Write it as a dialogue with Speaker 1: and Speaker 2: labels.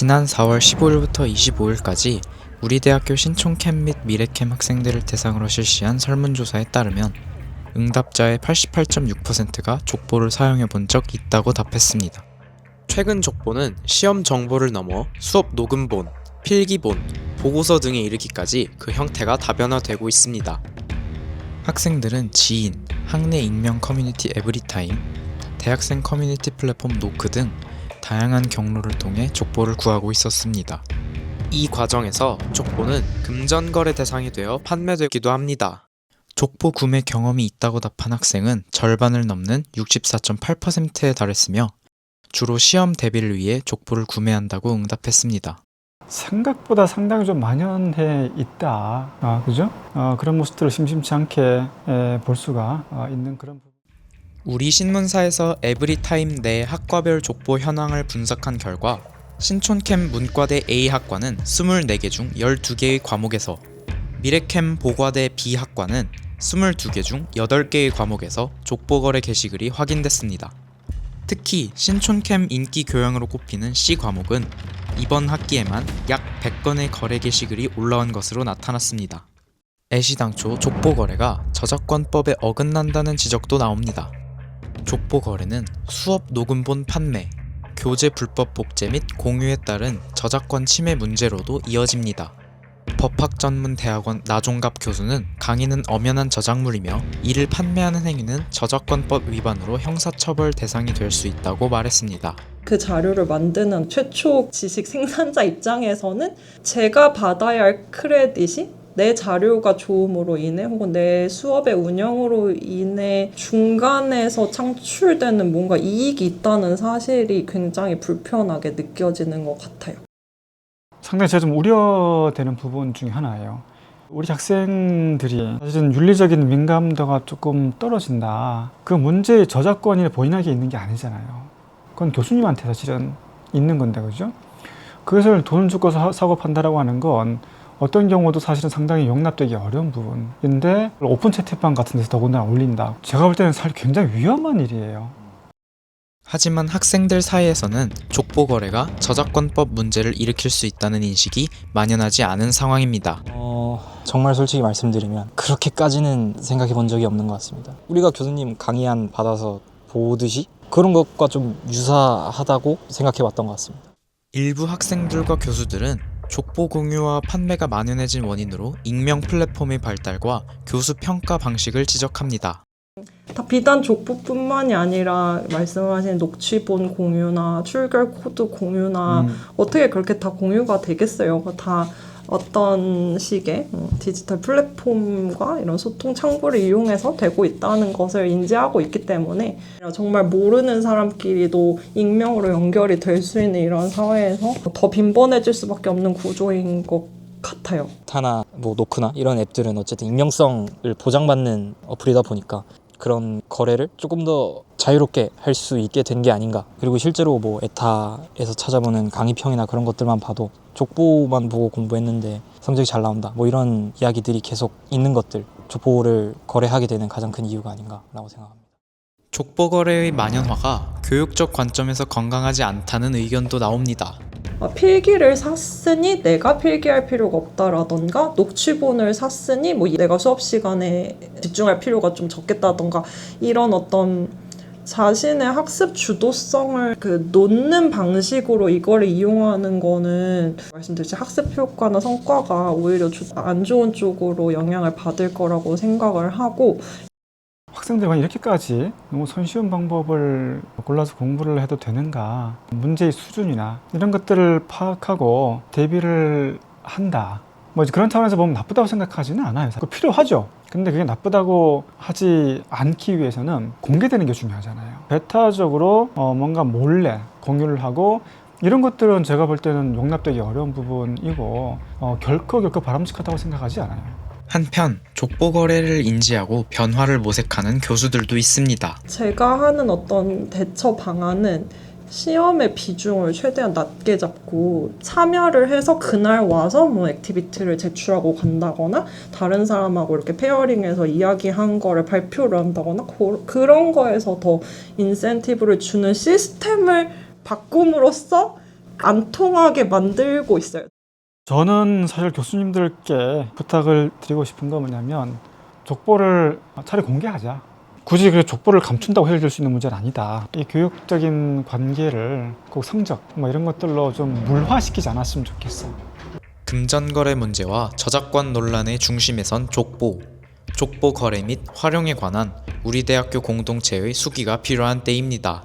Speaker 1: 지난 4월 15일부터 25일까지 우리 대학교 신촌캠 및 미래캠 학생들을 대상으로 실시한 설문조사에 따르면 응답자의 88.6%가 족보를 사용해 본 적 있다고 답했습니다. 최근 족보는 시험 정보를 넘어 수업 녹음본, 필기본, 보고서 등에 이르기까지 그 형태가 다변화되고 있습니다. 학생들은 지인, 학내 익명 커뮤니티 에브리타임, 대학생 커뮤니티 플랫폼 노크 등 다양한 경로를 통해 족보를 구하고 있었습니다. 이 과정에서 족보는 금전거래 대상이 되어 판매되기도 합니다. 족보 구매 경험이 있다고 답한 학생은 절반을 넘는 64.8%에 달했으며 주로 시험 대비를 위해 족보를 구매한다고 응답했습니다.
Speaker 2: 생각보다 상당히 좀 만연해 있다. 그죠? 그런 모습들을 심심치 않게 볼 수가 있는 그런 부분.
Speaker 1: 우리 신문사에서 에브리타임 내 학과별 족보 현황을 분석한 결과 신촌캠 문과대 A학과는 24개 중 12개의 과목에서, 미래캠 보과대 B학과는 22개 중 8개의 과목에서 족보거래 게시글이 확인됐습니다. 특히 신촌캠 인기 교양으로 꼽히는 C 과목은 이번 학기에만 약 100건의 거래 게시글이 올라온 것으로 나타났습니다. 애시당초 족보거래가 저작권법에 어긋난다는 지적도 나옵니다. 족보거래는 수업 녹음본 판매, 교재 불법 복제 및 공유에 따른 저작권 침해 문제로도 이어집니다. 법학전문대학원 나종갑 교수는 강의는 엄연한 저작물이며 이를 판매하는 행위는 저작권법 위반으로 형사처벌 대상이 될 수 있다고 말했습니다.
Speaker 3: 그 자료를 만드는 최초 지식 생산자 입장에서는 제가 받아야 할 크레딧이 내 자료가 좋음으로 인해 혹은 내 수업의 운영으로 인해 중간에서 창출되는 뭔가 이익이 있다는 사실이 굉장히 불편하게 느껴지는 것 같아요.
Speaker 2: 상당히 제가 좀 우려되는 부분 중에 하나예요. 우리 학생들이 사실은 윤리적인 민감도가 조금 떨어진다. 그 문제의 저작권이 본인에게 있는 게 아니잖아요. 그건 교수님한테 사실은 있는 건데, 그죠? 그것을 돈을 주고 사고 판다라고 하는 건 어떤 경우도 사실은 상당히 용납되기 어려운 부분인데 오픈 채팅방 같은 데서 더군다나 올린다. 제가 볼 때는 사실 굉장히 위험한 일이에요.
Speaker 1: 하지만 학생들 사이에서는 족보 거래가 저작권법 문제를 일으킬 수 있다는 인식이 만연하지 않은 상황입니다.
Speaker 4: 정말 솔직히 말씀드리면 그렇게까지는 생각해 본 적이 없는 것 같습니다. 우리가 교수님 강의안 받아서 보듯이 그런 것과 좀 유사하다고 생각해 왔던 것 같습니다. 일부
Speaker 1: 학생들과 교수들은 족보 공유와 판매가 만연해진 원인으로 익명 플랫폼의 발달과 교수 평가 방식을 지적합니다.
Speaker 3: 비단 족보뿐만이 아니라 말씀하신 녹취본 공유나 출결 코드 공유나 어떻게 그렇게 다 공유가 되겠어요? 다 어떤 식의 디지털 플랫폼과 이런 소통 창구를 이용해서 되고 있다는 것을 인지하고 있기 때문에 정말 모르는 사람끼리도 익명으로 연결이 될 수 있는 이런 사회에서 더 빈번해질 수밖에 없는 구조인 것 같아요.
Speaker 4: 타나 노크나 이런 앱들은 어쨌든 익명성을 보장받는 어플이다 보니까 그런 거래를 조금 더 자유롭게 할 수 있게 된 게 아닌가. 그리고 실제로 에타에서 찾아보는 강의평이나 그런 것들만 봐도 족보만 보고 공부했는데 성적이 잘 나온다. 이런 이야기들이 계속 있는 것들, 족보를 거래하게 되는 가장 큰 이유가 아닌가라고 생각합니다.
Speaker 1: 족보 거래의 만연화가 교육적 관점에서 건강하지 않다는 의견도 나옵니다.
Speaker 3: 필기를 샀으니 내가 필기할 필요가 없다라던가 녹취본을 샀으니 내가 수업 시간에 집중할 필요가 좀 적겠다던가 이런 어떤 자신의 학습 주도성을 놓는 방식으로 이거를 이용하는 거는 말씀드렸듯이 학습 효과나 성과가 오히려 안 좋은 쪽으로 영향을 받을 거라고 생각을 하고
Speaker 2: 학생들과 이렇게까지 너무 손쉬운 방법을 골라서 공부를 해도 되는가, 문제의 수준이나 이런 것들을 파악하고 대비를 한다. 그런 차원에서 보면 나쁘다고 생각하지는 않아요. 필요하죠. 근데 그게 나쁘다고 하지 않기 위해서는 공개되는 게 중요하잖아요. 배타적으로 뭔가 몰래 공유를 하고 이런 것들은 제가 볼 때는 용납되기 어려운 부분이고 결코 바람직하다고 생각하지 않아요.
Speaker 1: 한편 족보 거래를 인지하고 변화를 모색하는 교수들도 있습니다.
Speaker 3: 제가 하는 어떤 대처 방안은 시험의 비중을 최대한 낮게 잡고 참여를 해서 그날 와서 액티비티를 제출하고 간다거나 다른 사람하고 이렇게 페어링해서 이야기한 거를 발표를 한다거나 그런 거에서 더 인센티브를 주는 시스템을 바꿈으로써 안 통하게 만들고 있어요.
Speaker 2: 저는 사실 교수님들께 부탁을 드리고 싶은 건 뭐냐면 족보를 차라리 공개하자. 굳이 그 족보를 감춘다고 해결될 수 있는 문제는 아니다. 이 교육적인 관계를 꼭 성적 뭐 이런 것들로 좀 물화시키지 않았으면 좋겠어.
Speaker 1: 금전거래 문제와 저작권 논란의 중심에 선 족보. 족보 거래 및 활용에 관한 우리 대학교 공동체의 수기가 필요한 때입니다.